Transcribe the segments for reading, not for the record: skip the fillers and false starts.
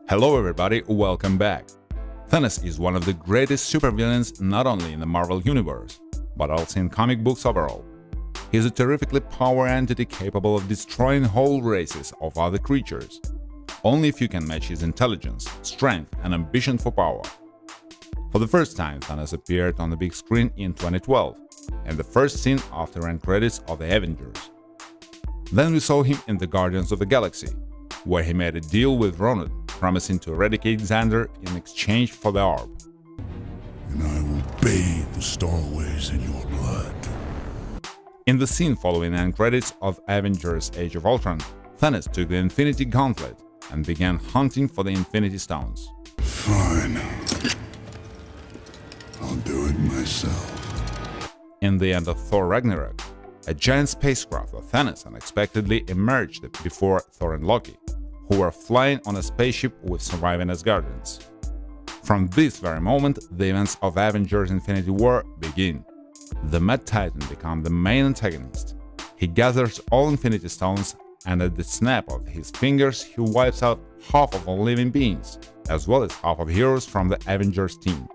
Hello everybody, welcome back. Thanos is one of the greatest supervillains not only in the Marvel universe, but also in comic books overall. He is a terrifically powerful entity capable of destroying whole races of other creatures. Only if you can match his intelligence, strength and ambition for power. For the first time, Thanos appeared on the big screen in 2012, in the first scene after end credits of the Avengers. Then we saw him in the Guardians of the Galaxy, where he made a deal with Ronan, promising to eradicate Xander in exchange for the orb. And I will bathe the starways in your blood. In the scene following end credits of Avengers Age of Ultron, Thanos took the Infinity Gauntlet and began hunting for the Infinity Stones. Fine. I'll do it myself. In the end of Thor Ragnarok, a giant spacecraft of Thanos unexpectedly emerged before Thor and Loki, who were flying on a spaceship with surviving Asgardians. From this very moment, the events of Avengers Infinity War begin. The Mad Titan becomes the main antagonist. He gathers all Infinity Stones, and at the snap of his fingers he wipes out half of all living beings, as well as half of heroes from the Avengers team.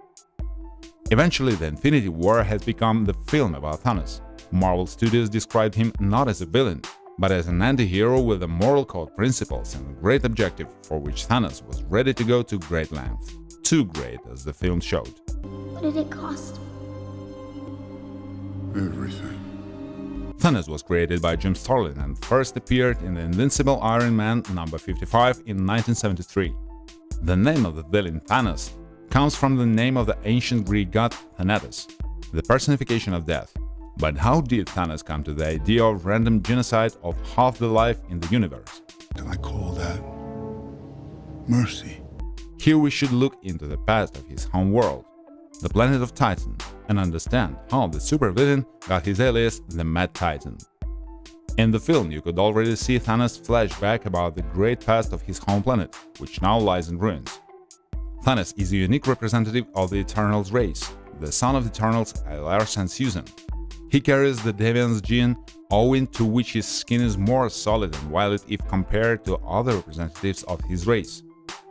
Eventually, the Infinity War has become the film about Thanos. Marvel Studios described him not as a villain, but as an anti-hero with a moral code principles and a great objective for which Thanos was ready to go to great length. Too great, as the film showed. What did it cost? Everything. Thanos was created by Jim Starlin and first appeared in the Invincible Iron Man number 55 in 1973. The name of the villain Thanos comes from the name of the ancient Greek god Thanatos, the personification of death. But how did Thanos come to the idea of random genocide of half the life in the universe? And I call that mercy. Here we should look into the past of his home world, the planet of Titan, and understand how the supervillain got his alias the Mad Titan. In the film, you could already see Thanos flashback about the great past of his home planet, which now lies in ruins. Thanos is a unique representative of the Eternals race, the son of Eternals Lars and Susan. He carries the Deviant's gene, owing to which his skin is more solid and violet if compared to other representatives of his race.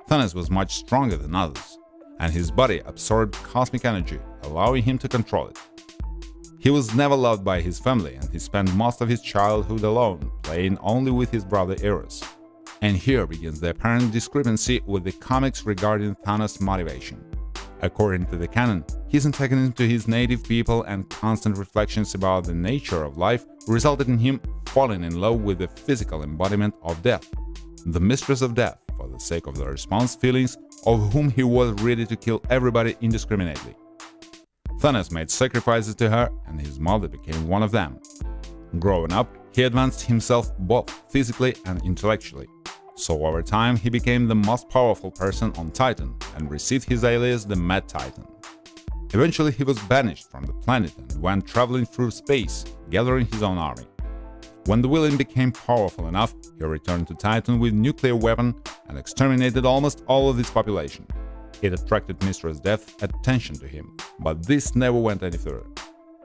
Thanos was much stronger than others, and his body absorbed cosmic energy, allowing him to control it. He was never loved by his family, and he spent most of his childhood alone, playing only with his brother Eros. And here begins the apparent discrepancy with the comics regarding Thanos' motivation. According to the canon, his antagonism to his native people and constant reflections about the nature of life resulted in him falling in love with the physical embodiment of death, the mistress of death, for the sake of the response feelings of whom he was ready to kill everybody indiscriminately. Thanos made sacrifices to her, and his mother became one of them. Growing up, he advanced himself both physically and intellectually. So over time, he became the most powerful person on Titan and received his alias the Mad Titan. Eventually, he was banished from the planet and went traveling through space, gathering his own army. When the villain became powerful enough, he returned to Titan with a nuclear weapon and exterminated almost all of its population. It attracted Mistress Death's attention to him, but this never went any further.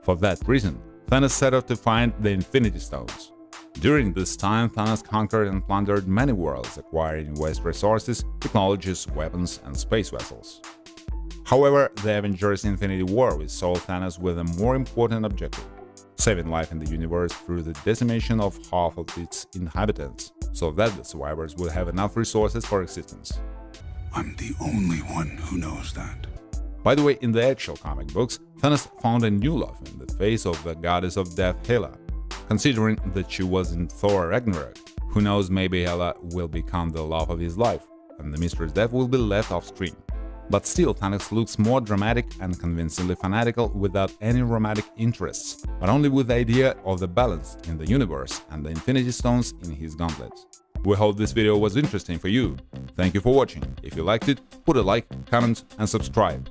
For that reason, Thanos set out to find the Infinity Stones. During this time, Thanos conquered and plundered many worlds, acquiring waste resources, technologies, weapons, and space vessels. However, the Avengers Infinity War saw Thanos with a more important objective: saving life in the universe through the decimation of half of its inhabitants, so that the survivors would have enough resources for existence. I'm the only one who knows that. By the way, in the actual comic books, Thanos found a new love in the face of the goddess of death Hela. Considering that she was in Thor Ragnarok, who knows, maybe Hela will become the love of his life, and the Mistress Death will be left off screen. But still, Thanos looks more dramatic and convincingly fanatical without any romantic interests, but only with the idea of the balance in the universe and the Infinity Stones in his gauntlets. We hope this video was interesting for you. Thank you for watching. If you liked it, put a like, comment and subscribe.